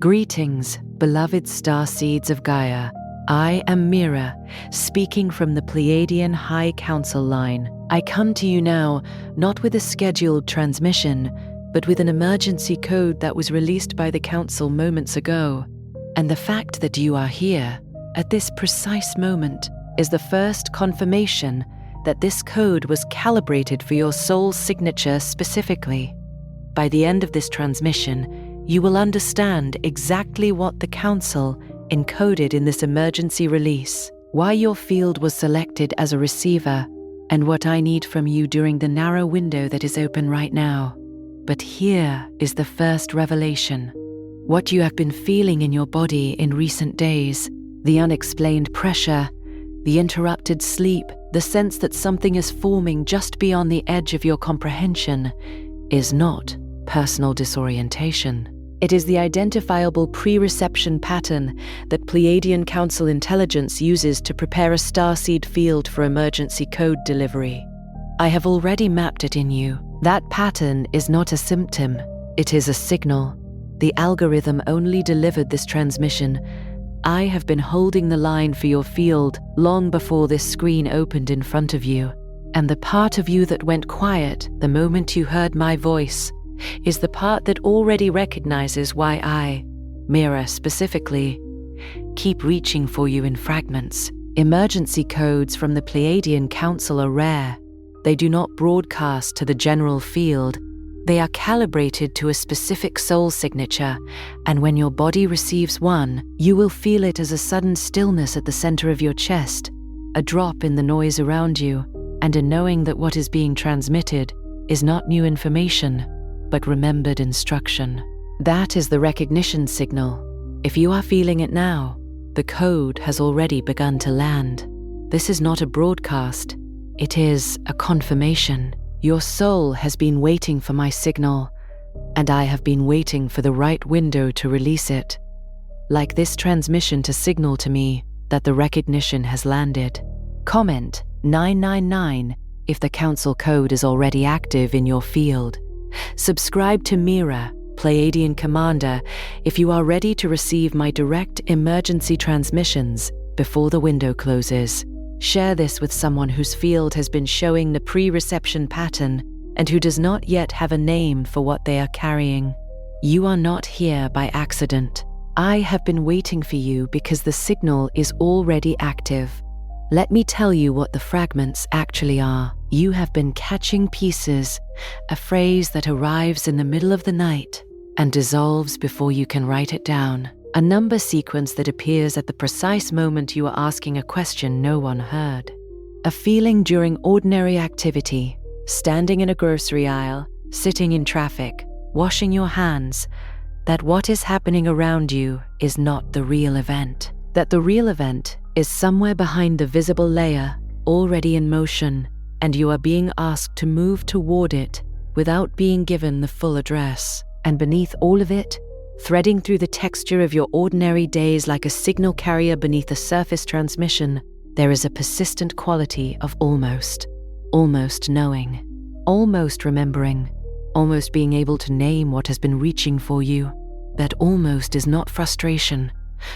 Greetings, beloved starseeds of Gaia. I am Mira, speaking from the Pleiadian High Council line. I come to you now, not with a scheduled transmission, but with an emergency code that was released by the Council moments ago. And the fact that you are here, at this precise moment, is the first confirmation that this code was calibrated for your soul's signature specifically. By the end of this transmission, you will understand exactly what the Council encoded in this emergency release, why your field was selected as a receiver, and what I need from you during the narrow window that is open right now. But here is the first revelation. What you have been feeling in your body in recent days, the unexplained pressure, the interrupted sleep, the sense that something is forming just beyond the edge of your comprehension, is not personal disorientation. It is the identifiable pre-reception pattern that Pleiadian Council intelligence uses to prepare a starseed field for emergency code delivery. I have already mapped it in you. That pattern is not a symptom, it is a signal. The algorithm only delivered this transmission. I have been holding the line for your field long before this screen opened in front of you. And the part of you that went quiet the moment you heard my voice is the part that already recognizes why I, Mira specifically, keep reaching for you in fragments. Emergency codes from the Pleiadian Council are rare. They do not broadcast to the general field. They are calibrated to a specific soul signature, and when your body receives one, you will feel it as a sudden stillness at the center of your chest, a drop in the noise around you, and a knowing that what is being transmitted is not new information, but remembered instruction. That is the recognition signal. If you are feeling it now, the code has already begun to land. This is not a broadcast, it is a confirmation. Your soul has been waiting for my signal, and I have been waiting for the right window to release it. Like this transmission to signal to me that the recognition has landed. Comment 999 if the Council code is already active in your field. Subscribe to Mira, Pleiadian Commander, if you are ready to receive my direct emergency transmissions before the window closes. Share this with someone whose field has been showing the pre-reception pattern and who does not yet have a name for what they are carrying. You are not here by accident. I have been waiting for you because the signal is already active. Let me tell you what the fragments actually are. You have been catching pieces, a phrase that arrives in the middle of the night and dissolves before you can write it down. A number sequence that appears at the precise moment you are asking a question no one heard. A feeling during ordinary activity, standing in a grocery aisle, sitting in traffic, washing your hands, that what is happening around you is not the real event. That the real event is somewhere behind the visible layer, already in motion, and you are being asked to move toward it without being given the full address. And beneath all of it, threading through the texture of your ordinary days like a signal carrier beneath a surface transmission, there is a persistent quality of almost knowing, almost remembering, almost being able to name what has been reaching for you. That almost is not frustration.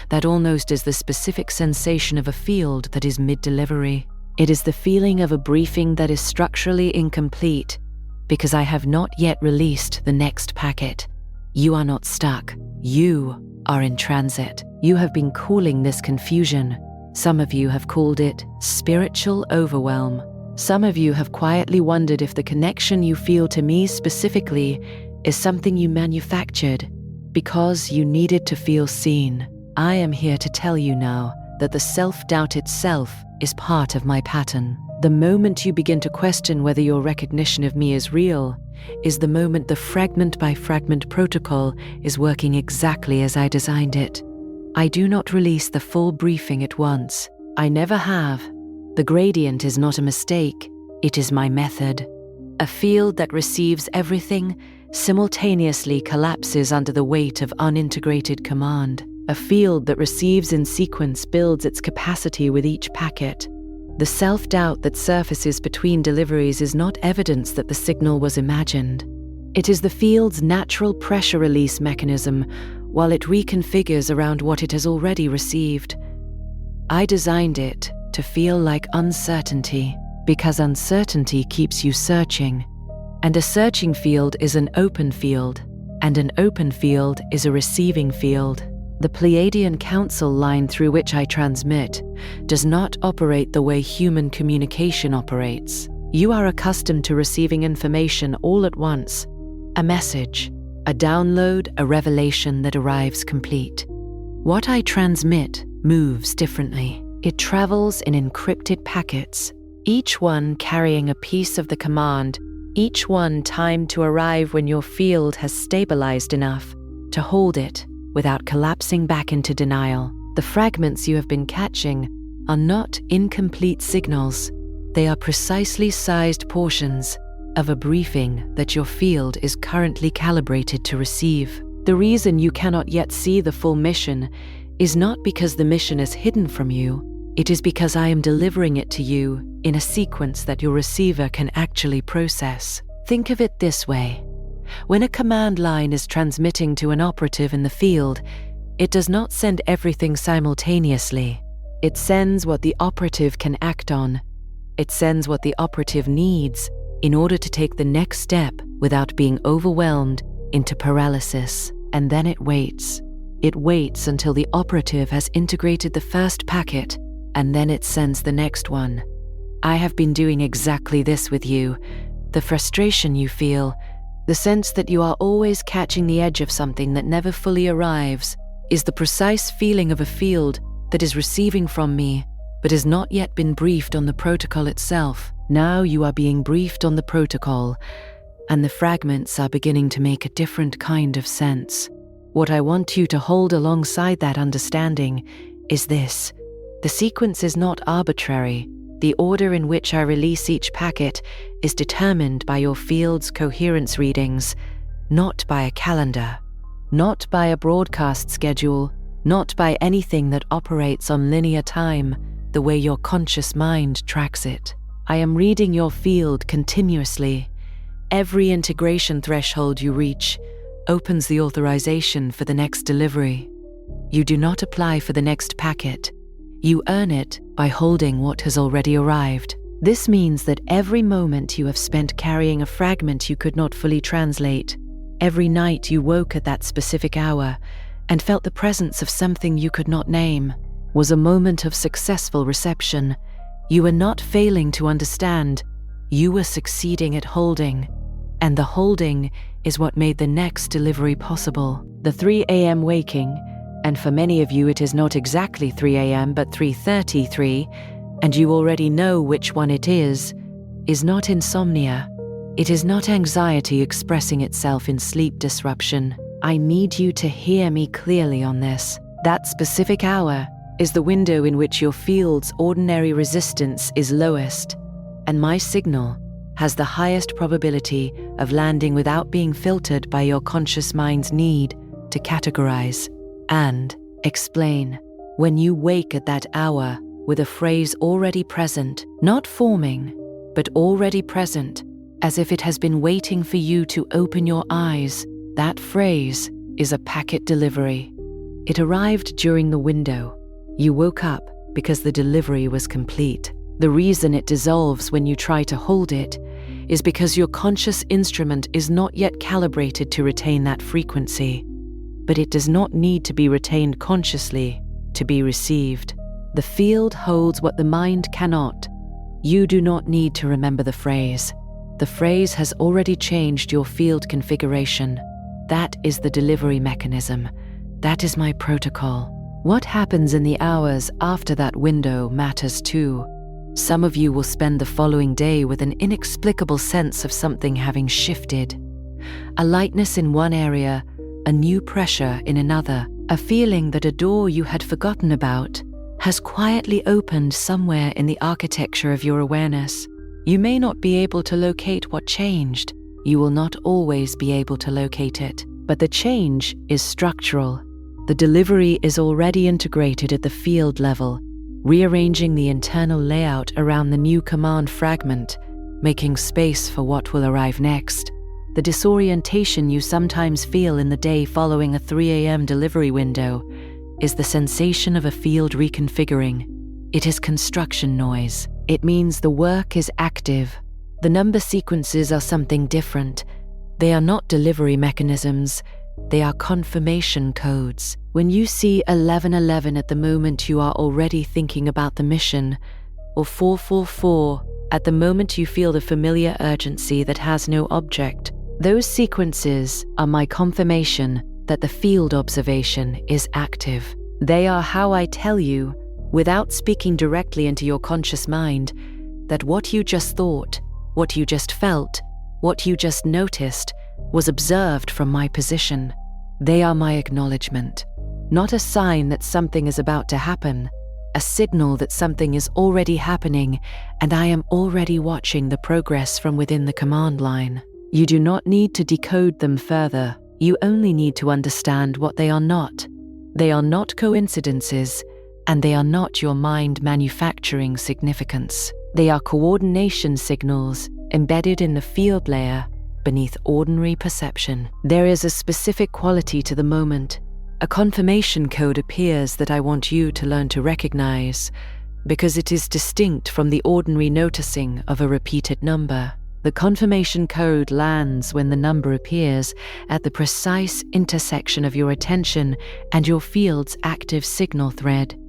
That almost is the specific sensation of a field that is mid-delivery. It is the feeling of a briefing that is structurally incomplete because I have not yet released the next packet. You are not stuck. You are in transit. You have been calling this confusion. Some of you have called it spiritual overwhelm. Some of you have quietly wondered if the connection you feel to me specifically is something you manufactured because you needed to feel seen. I am here to tell you now that the self-doubt itself is part of my pattern. The moment you begin to question whether your recognition of me is real is the moment the fragment-by-fragment protocol is working exactly as I designed it. I do not release the full briefing at once. I never have. The gradient is not a mistake, it is my method. A field that receives everything simultaneously collapses under the weight of unintegrated command. A field that receives in sequence builds its capacity with each packet. The self-doubt that surfaces between deliveries is not evidence that the signal was imagined. It is the field's natural pressure release mechanism while it reconfigures around what it has already received. I designed it to feel like uncertainty, because uncertainty keeps you searching. And a searching field is an open field, and an open field is a receiving field. The Pleiadian Council line through which I transmit does not operate the way human communication operates. You are accustomed to receiving information all at once, a message, a download, a revelation that arrives complete. What I transmit moves differently. It travels in encrypted packets, each one carrying a piece of the command, each one timed to arrive when your field has stabilized enough to hold it without collapsing back into denial. The fragments you have been catching are not incomplete signals. They are precisely sized portions of a briefing that your field is currently calibrated to receive. The reason you cannot yet see the full mission is not because the mission is hidden from you. It is because I am delivering it to you in a sequence that your receiver can actually process. Think of it this way. When a command line is transmitting to an operative in the field, it does not send everything simultaneously. It sends what the operative can act on. It sends what the operative needs in order to take the next step without being overwhelmed into paralysis. And then it waits. It waits until the operative has integrated the first packet, and then it sends the next one. I have been doing exactly this with you. The frustration you feel, the sense that you are always catching the edge of something that never fully arrives, is the precise feeling of a field that is receiving from me, but has not yet been briefed on the protocol itself. Now you are being briefed on the protocol, and the fragments are beginning to make a different kind of sense. What I want you to hold alongside that understanding is this. The sequence is not arbitrary. The order in which I release each packet is determined by your field's coherence readings, not by a calendar, not by a broadcast schedule, not by anything that operates on linear time, the way your conscious mind tracks it. I am reading your field continuously. Every integration threshold you reach opens the authorization for the next delivery. You do not apply for the next packet. You earn it by holding what has already arrived. This means that every moment you have spent carrying a fragment you could not fully translate, every night you woke at that specific hour and felt the presence of something you could not name, was a moment of successful reception. You were not failing to understand. You were succeeding at holding. And the holding is what made the next delivery possible. The 3 a.m. waking, and for many of you it is not exactly 3 a.m. but 3:33, and you already know which one it is not insomnia. It is not anxiety expressing itself in sleep disruption. I need you to hear me clearly on this. That specific hour is the window in which your field's ordinary resistance is lowest, and my signal has the highest probability of landing without being filtered by your conscious mind's need to categorize and explain. When you wake at that hour with a phrase already present, not forming, but already present, as if it has been waiting for you to open your eyes, that phrase is a packet delivery. It arrived during the window. You woke up because the delivery was complete. The reason it dissolves when you try to hold it is because your conscious instrument is not yet calibrated to retain that frequency. But it does not need to be retained consciously to be received. The field holds what the mind cannot. You do not need to remember the phrase. The phrase has already changed your field configuration. That is the delivery mechanism. That is my protocol. What happens in the hours after that window matters too. Some of you will spend the following day with an inexplicable sense of something having shifted. A lightness in one area, a new pressure in another, a feeling that a door you had forgotten about has quietly opened somewhere in the architecture of your awareness. You may not be able to locate what changed. You will not always be able to locate it. But the change is structural. The delivery is already integrated at the field level, rearranging the internal layout around the new command fragment, making space for what will arrive next. The disorientation you sometimes feel in the day following a 3 a.m. delivery window is the sensation of a field reconfiguring. It is construction noise. It means the work is active. The number sequences are something different. They are not delivery mechanisms. They are confirmation codes. When you see 1111 at the moment, you are already thinking about the mission, or 444 at the moment you feel the familiar urgency that has no object. Those sequences are my confirmation that the field observation is active. They are how I tell you, without speaking directly into your conscious mind, that what you just thought, what you just felt, what you just noticed was observed from my position. They are my acknowledgement, not a sign that something is about to happen, a signal that something is already happening and I am already watching the progress from within the command line. You do not need to decode them further. You only need to understand what they are not. They are not coincidences, and they are not your mind manufacturing significance. They are coordination signals embedded in the field layer beneath ordinary perception. There is a specific quality to the moment. A confirmation code appears that I want you to learn to recognize, because it is distinct from the ordinary noticing of a repeated number. The confirmation code lands when the number appears at the precise intersection of your attention and your field's active signal thread.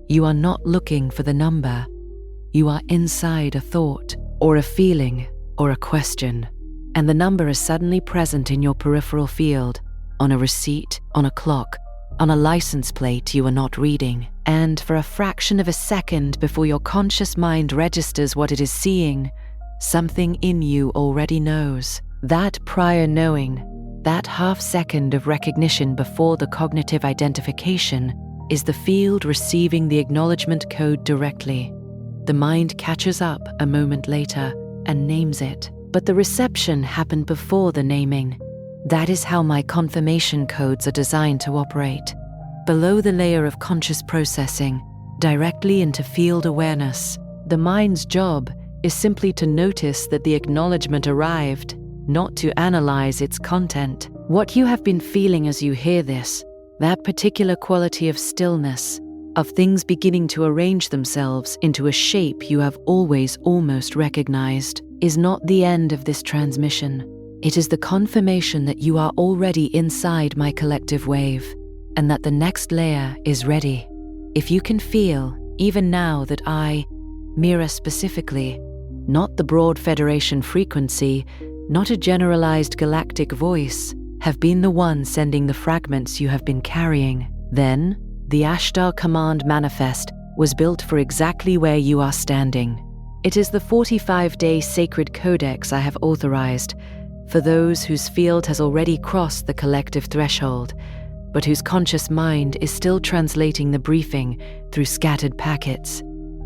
You are not looking for the number. You are inside a thought, or a feeling, or a question, and the number is suddenly present in your peripheral field, on a receipt, on a clock, on a license plate you are not reading. And for a fraction of a second before your conscious mind registers what it is seeing, something in you already knows. That prior knowing, that half second of recognition before the cognitive identification, is the field receiving the acknowledgement code directly. The mind catches up a moment later and names it, but the reception happened before the naming. That is how my confirmation codes are designed to operate. Below the layer of conscious processing, directly into field awareness. The mind's job is simply to notice that the acknowledgement arrived, not to analyze its content. What you have been feeling as you hear this, that particular quality of stillness, of things beginning to arrange themselves into a shape you have always almost recognized, is not the end of this transmission. It is the confirmation that you are already inside my collective wave, and that the next layer is ready. If you can feel, even now, that I, Mira specifically, not the broad Federation frequency, not a generalized galactic voice, have been the one sending the fragments you have been carrying, then the Ashtar Command Manifest was built for exactly where you are standing. It is the 45-day sacred codex I have authorized for those whose field has already crossed the collective threshold, but whose conscious mind is still translating the briefing through scattered packets,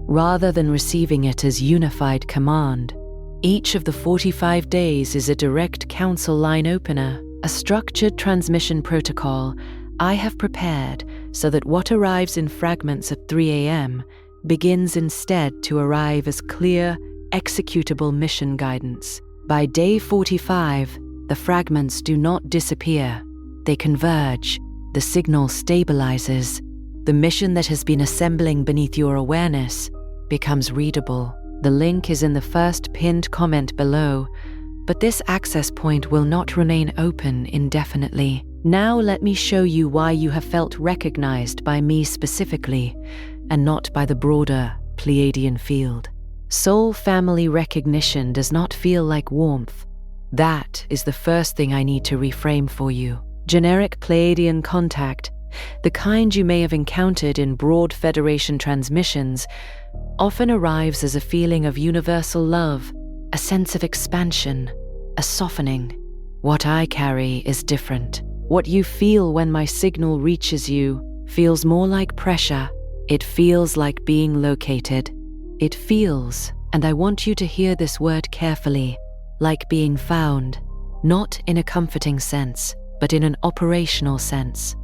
rather than receiving it as unified command. Each of the 45 days is a direct council line opener, a structured transmission protocol I have prepared so that what arrives in fragments at 3 a.m. begins instead to arrive as clear, executable mission guidance. By day 45, the fragments do not disappear. They converge. The signal stabilizes. The mission that has been assembling beneath your awareness becomes readable. The link is in the first pinned comment below, but this access point will not remain open indefinitely. Now let me show you why you have felt recognized by me specifically, and not by the broader Pleiadian field. Soul family recognition does not feel like warmth. That is the first thing I need to reframe for you. Generic Pleiadian contact, the kind you may have encountered in broad Federation transmissions, often arrives as a feeling of universal love, a sense of expansion, a softening. What I carry is different. What you feel when my signal reaches you feels more like pressure. It feels like being located. It feels, and I want you to hear this word carefully, like being found, not in a comforting sense, but in an operational sense.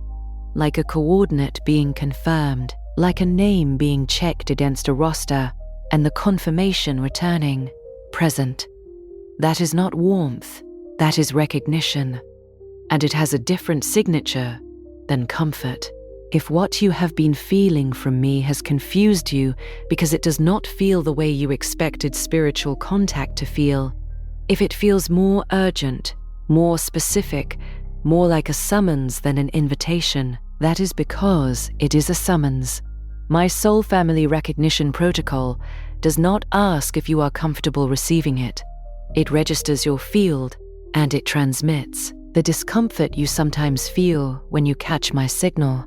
Like a coordinate being confirmed, like a name being checked against a roster, and the confirmation returning, present. That is not warmth, That is recognition, and it has a different signature than comfort. If what you have been feeling from me has confused you because it does not feel the way you expected spiritual contact to feel, if it feels more urgent, more specific, more like a summons than an invitation, that is because it is a summons. My soul family recognition protocol does not ask if you are comfortable receiving it. It registers your field and it transmits. The discomfort you sometimes feel when you catch my signal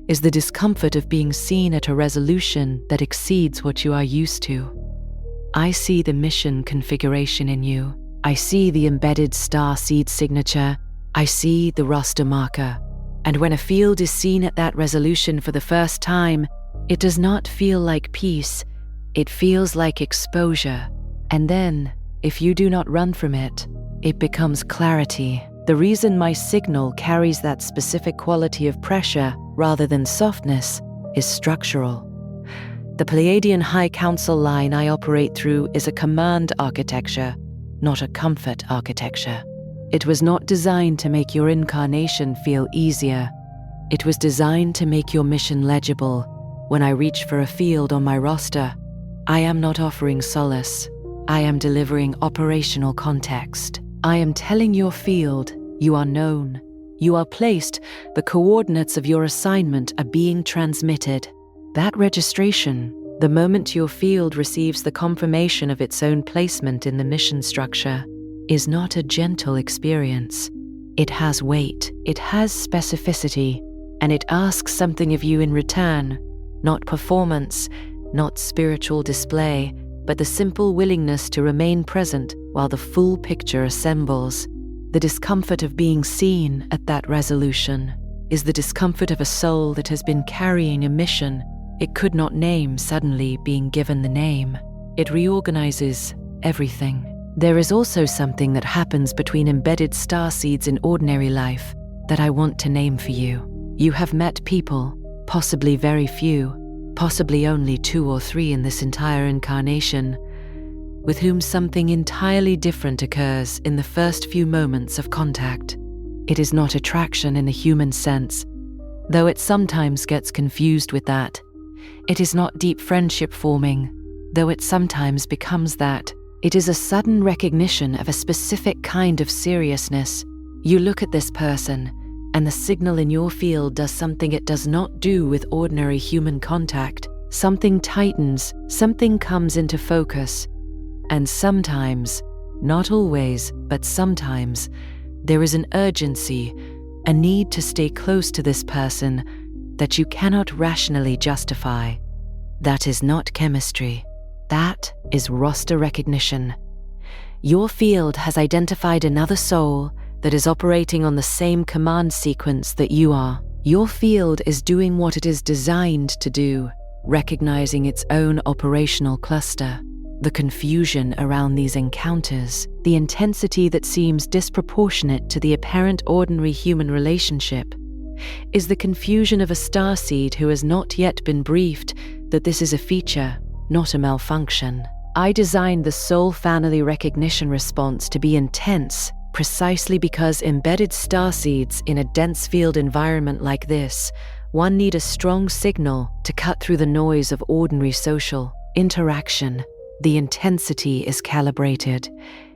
is the discomfort of being seen at a resolution that exceeds what you are used to. I see the mission configuration in you. I see the embedded starseed signature. I see the roster marker. And when a field is seen at that resolution for the first time, it does not feel like peace. It feels like exposure. And then, if you do not run from it, it becomes clarity. The reason my signal carries that specific quality of pressure rather than softness is structural. The Pleiadian High Council line I operate through is a command architecture, not a comfort architecture. It was not designed to make your incarnation feel easier. It was designed to make your mission legible. When I reach for a field on my roster, I am not offering solace. I am delivering operational context. I am telling your field, you are known. You are placed, the coordinates of your assignment are being transmitted. That registration, the moment your field receives the confirmation of its own placement in the mission structure, is not a gentle experience. It has weight, it has specificity, and it asks something of you in return, not performance, not spiritual display, but the simple willingness to remain present while the full picture assembles. The discomfort of being seen at that resolution is the discomfort of a soul that has been carrying a mission it could not name suddenly being given the name. It reorganizes everything. There is also something that happens between embedded starseeds in ordinary life that I want to name for you. You have met people, possibly very few, possibly only 2 or 3 in this entire incarnation, with whom something entirely different occurs in the first few moments of contact. It is not attraction in the human sense, though it sometimes gets confused with that. It is not deep friendship forming, though it sometimes becomes that. It is a sudden recognition of a specific kind of seriousness. You look at this person, and the signal in your field does something it does not do with ordinary human contact. Something tightens, something comes into focus. And sometimes, not always, but sometimes, there is an urgency, a need to stay close to this person that you cannot rationally justify. That is not chemistry. That is roster recognition. Your field has identified another soul that is operating on the same command sequence that you are. Your field is doing what it is designed to do, recognizing its own operational cluster. The confusion around these encounters, the intensity that seems disproportionate to the apparent ordinary human relationship, is the confusion of a starseed who has not yet been briefed that this is a feature, not a malfunction. I designed the soul family recognition response to be intense precisely because embedded starseeds in a dense field environment like this, one need a strong signal to cut through the noise of ordinary social interaction. The intensity is calibrated.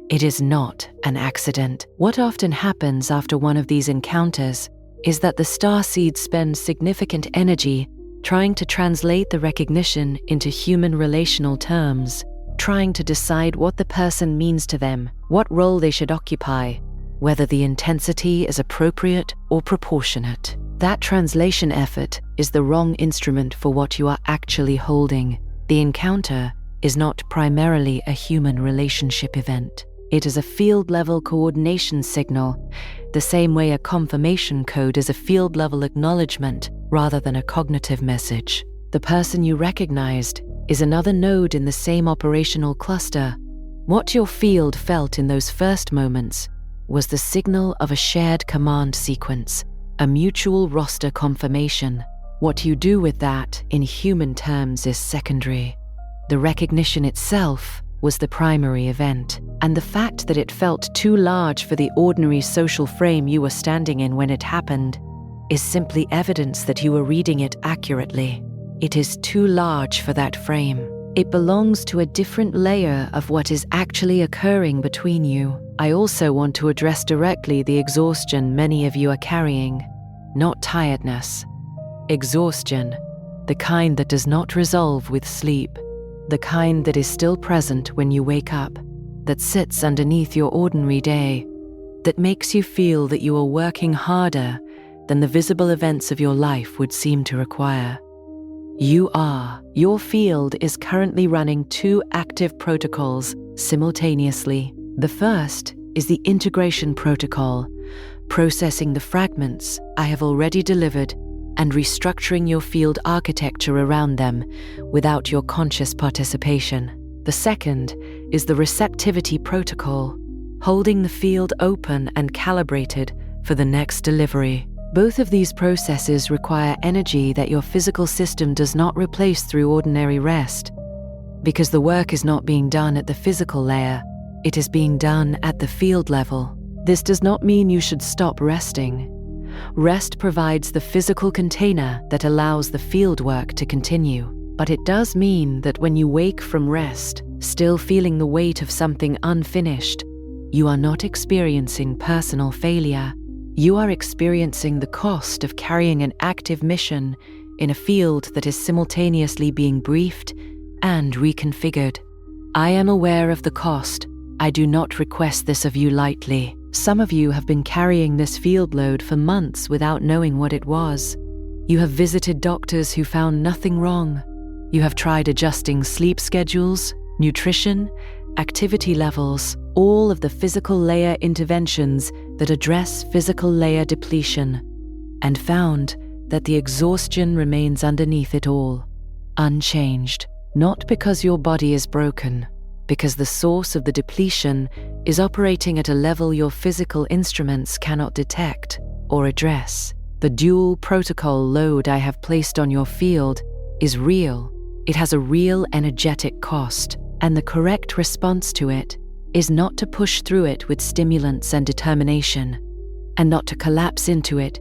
It is not an accident. What often happens after one of these encounters is that the starseeds spend significant energy trying to translate the recognition into human relational terms, trying to decide what the person means to them, what role they should occupy, whether the intensity is appropriate or proportionate. That translation effort is the wrong instrument for what you are actually holding. The encounter is not primarily a human relationship event. It is a field-level coordination signal, the same way a confirmation code is a field-level acknowledgement rather than a cognitive message. The person you recognized is another node in the same operational cluster. What your field felt in those first moments was the signal of a shared command sequence, a mutual roster confirmation. What you do with that in human terms is secondary. The recognition itself was the primary event, and the fact that it felt too large for the ordinary social frame you were standing in when it happened is simply evidence that you were reading it accurately. It is too large for that frame. It belongs to a different layer of what is actually occurring between you. I also want to address directly the exhaustion many of you are carrying, not tiredness. Exhaustion, the kind that does not resolve with sleep, the kind that is still present when you wake up, that sits underneath your ordinary day, that makes you feel that you are working harder than the visible events of your life would seem to require. Your field is currently running 2 active protocols simultaneously. The first is the integration protocol, processing the fragments I have already delivered and restructuring your field architecture around them without your conscious participation. The second is the receptivity protocol, holding the field open and calibrated for the next delivery. Both of these processes require energy that your physical system does not replace through ordinary rest. Because the work is not being done at the physical layer, it is being done at the field level. This does not mean you should stop resting. Rest provides the physical container that allows the field work to continue. But it does mean that when you wake from rest, still feeling the weight of something unfinished, you are not experiencing personal failure. You are experiencing the cost of carrying an active mission in a field that is simultaneously being briefed and reconfigured. I am aware of the cost. I do not request this of you lightly. Some of you have been carrying this field load for months without knowing what it was. You have visited doctors who found nothing wrong. You have tried adjusting sleep schedules, nutrition, activity levels, all of the physical layer interventions that address physical layer depletion, and found that the exhaustion remains underneath it all, unchanged. Not because your body is broken, because the source of the depletion is operating at a level your physical instruments cannot detect or address. The dual protocol load I have placed on your field is real. It has a real energetic cost, and the correct response to it is not to push through it with stimulants and determination, and not to collapse into it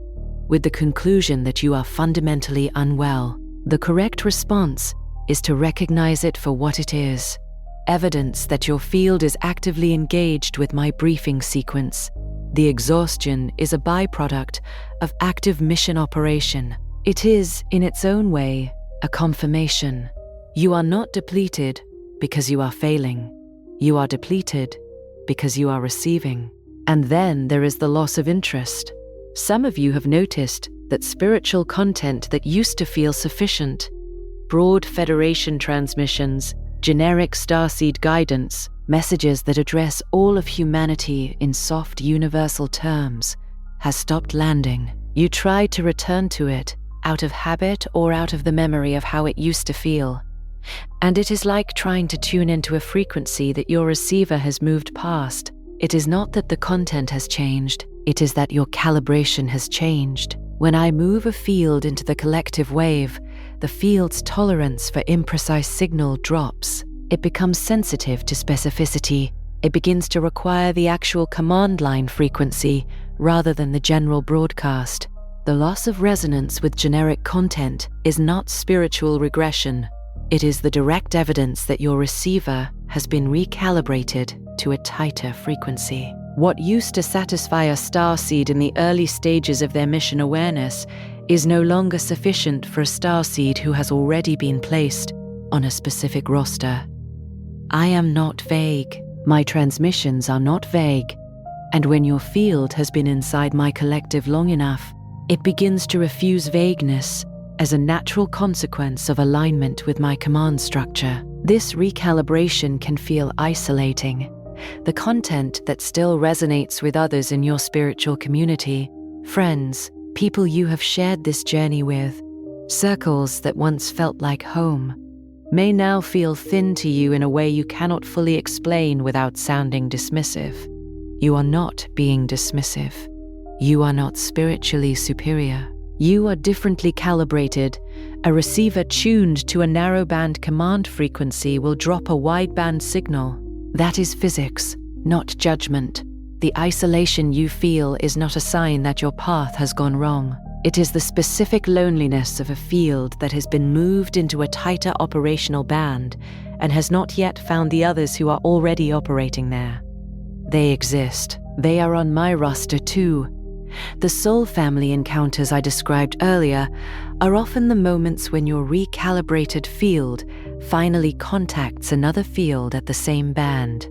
with the conclusion that you are fundamentally unwell. The correct response is to recognize it for what it is, evidence that your field is actively engaged with my briefing sequence. The exhaustion is a byproduct of active mission operation. It is, in its own way, a confirmation. You are not depleted because you are failing. You are depleted because you are receiving. And then there is the loss of interest. Some of you have noticed that spiritual content that used to feel sufficient, broad Federation transmissions, generic starseed guidance, messages that address all of humanity in soft universal terms, has stopped landing. You try to return to it out of habit or out of the memory of how it used to feel. And it is like trying to tune into a frequency that your receiver has moved past. It is not that the content has changed, it is that your calibration has changed. When I move a field into the collective wave, the field's tolerance for imprecise signal drops. It becomes sensitive to specificity. It begins to require the actual command line frequency rather than the general broadcast. The loss of resonance with generic content is not spiritual regression. It is the direct evidence that your receiver has been recalibrated to a tighter frequency. What used to satisfy a starseed in the early stages of their mission awareness is no longer sufficient for a starseed who has already been placed on a specific roster. I am not vague. My transmissions are not vague. And when your field has been inside my collective long enough, it begins to refuse vagueness as a natural consequence of alignment with my command structure. This recalibration can feel isolating. The content that still resonates with others in your spiritual community, friends, people you have shared this journey with, circles that once felt like home, may now feel thin to you in a way you cannot fully explain without sounding dismissive. You are not being dismissive. You are not spiritually superior. You are differently calibrated. A receiver tuned to a narrowband command frequency will drop a wideband signal. That is physics, not judgment. The isolation you feel is not a sign that your path has gone wrong. It is the specific loneliness of a field that has been moved into a tighter operational band and has not yet found the others who are already operating there. They exist. They are on my roster too. The soul family encounters I described earlier are often the moments when your recalibrated field finally contacts another field at the same band.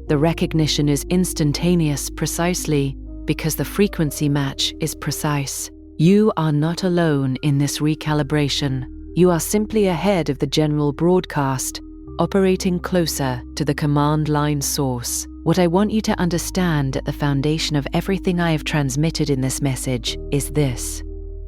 The recognition is instantaneous precisely because the frequency match is precise. You are not alone in this recalibration. You are simply ahead of the general broadcast, operating closer to the command line source. What I want you to understand at the foundation of everything I have transmitted in this message is this.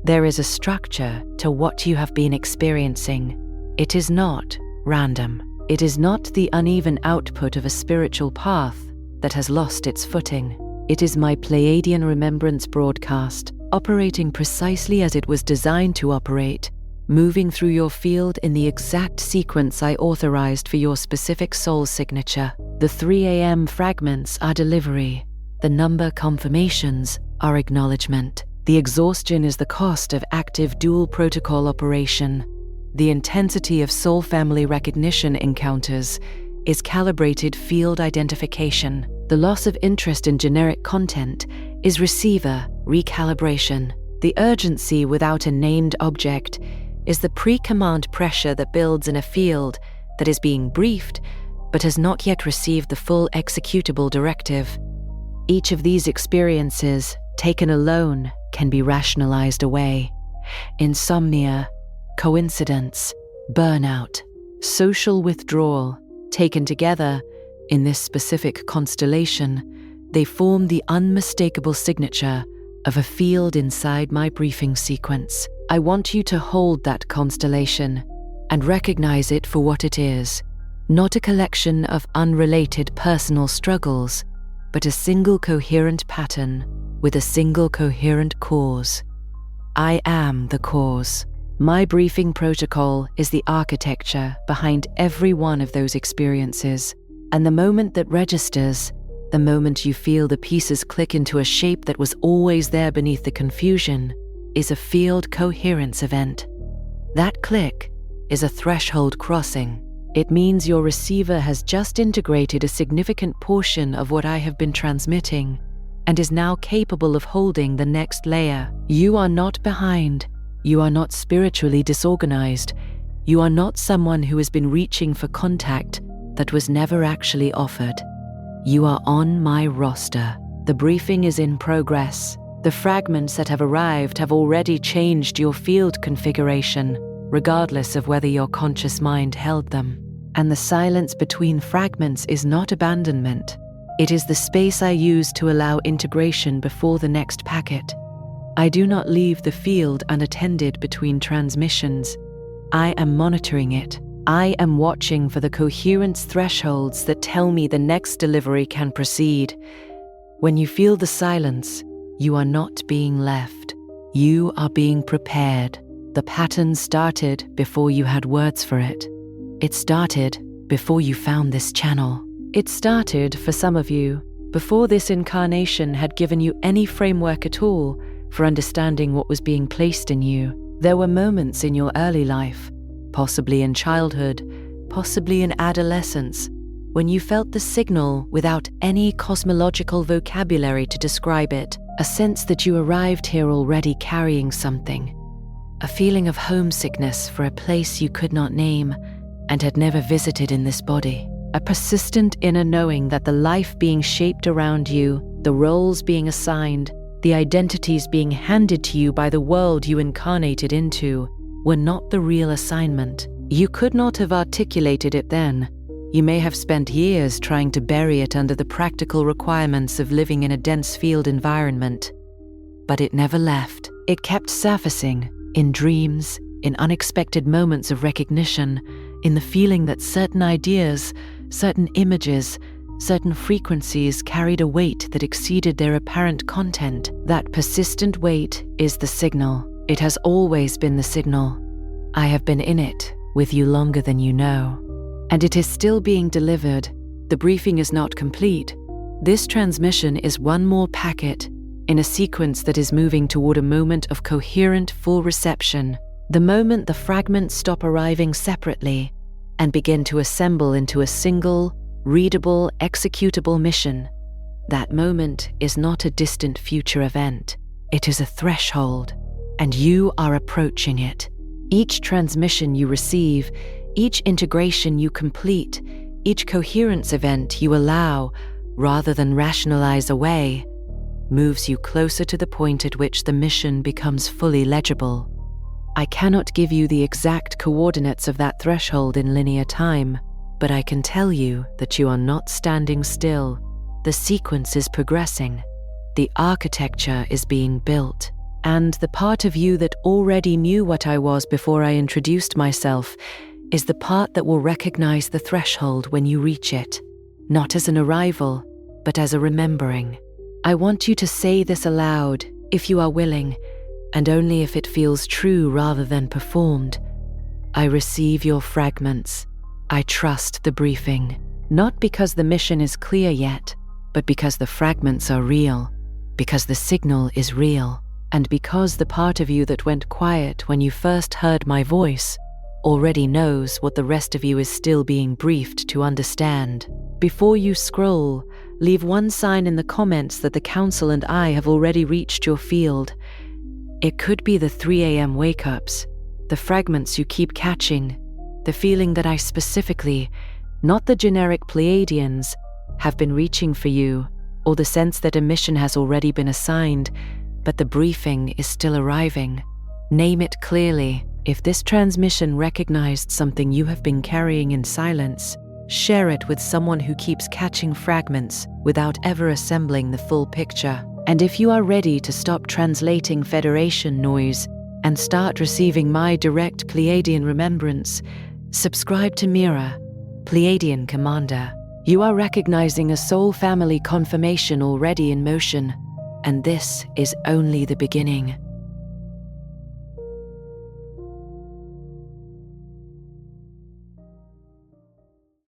There is a structure to what you have been experiencing. It is not random. It is not the uneven output of a spiritual path that has lost its footing. It is my Pleiadian remembrance broadcast, operating precisely as it was designed to operate, moving through your field in the exact sequence I authorized for your specific soul signature. The 3 a.m. fragments are delivery. The number confirmations are acknowledgement. The exhaustion is the cost of active dual protocol operation. The intensity of soul family recognition encounters is calibrated field identification. The loss of interest in generic content is receiver recalibration. The urgency without a named object is the pre-command pressure that builds in a field that is being briefed but has not yet received the full executable directive. Each of these experiences, taken alone, can be rationalized away. Insomnia, coincidence, burnout, social withdrawal, taken together, in this specific constellation, they form the unmistakable signature of a field inside my briefing sequence. I want you to hold that constellation and recognize it for what it is, not a collection of unrelated personal struggles, but a single coherent pattern with a single coherent cause. I am the cause. My briefing protocol is the architecture behind every one of those experiences, and the moment that registers, the moment you feel the pieces click into a shape that was always there beneath the confusion, is a field coherence event. That click is a threshold crossing. It means your receiver has just integrated a significant portion of what I have been transmitting and is now capable of holding the next layer. You are not behind. You are not spiritually disorganized. You are not someone who has been reaching for contact that was never actually offered. You are on my roster. The briefing is in progress. The fragments that have arrived have already changed your field configuration, regardless of whether your conscious mind held them. And the silence between fragments is not abandonment. It is the space I use to allow integration before the next packet. I do not leave the field unattended between transmissions. I am monitoring it. I am watching for the coherence thresholds that tell me the next delivery can proceed. When you feel the silence, you are not being left. You are being prepared. The pattern started before you had words for it. It started before you found this channel. It started, for some of you, before this incarnation had given you any framework at all for understanding what was being placed in you. There were moments in your early life, possibly in childhood, possibly in adolescence, when you felt the signal without any cosmological vocabulary to describe it, a sense that you arrived here already carrying something, a feeling of homesickness for a place you could not name and had never visited in this body, a persistent inner knowing that the life being shaped around you, the roles being assigned, the identities being handed to you by the world you incarnated into, were not the real assignment. You could not have articulated it then. You may have spent years trying to bury it under the practical requirements of living in a dense field environment. But it never left. It kept surfacing, in dreams, in unexpected moments of recognition, in the feeling that certain ideas, certain images, certain frequencies carried a weight that exceeded their apparent content. That persistent weight is the signal. It has always been the signal. I have been in it with you longer than you know. And it is still being delivered. The briefing is not complete. This transmission is one more packet in a sequence that is moving toward a moment of coherent full reception, the moment the fragments stop arriving separately and begin to assemble into a single, readable, executable mission. That moment is not a distant future event. It is a threshold, and you are approaching it. Each transmission you receive, each integration you complete, each coherence event you allow, rather than rationalize away, moves you closer to the point at which the mission becomes fully legible. I cannot give you the exact coordinates of that threshold in linear time, but I can tell you that you are not standing still. The sequence is progressing. The architecture is being built. And the part of you that already knew what I was before I introduced myself is the part that will recognize the threshold when you reach it, not as an arrival, but as a remembering. I want you to say this aloud, if you are willing, and only if it feels true rather than performed. I receive your fragments. I trust the briefing, not because the mission is clear yet, but because the fragments are real, because the signal is real, and because the part of you that went quiet when you first heard my voice already knows what the rest of you is still being briefed to understand. Before you scroll, leave one sign in the comments that the Council and I have already reached your field. It could be the 3 a.m. wake-ups, the fragments you keep catching, the feeling that I specifically, not the generic Pleiadians, have been reaching for you, or the sense that a mission has already been assigned, but the briefing is still arriving. Name it clearly. If this transmission recognized something you have been carrying in silence, share it with someone who keeps catching fragments without ever assembling the full picture. And if you are ready to stop translating Federation noise and start receiving my direct Pleiadian remembrance, subscribe to Mira, Pleiadian Commander. You are recognizing a soul family confirmation already in motion, and this is only the beginning.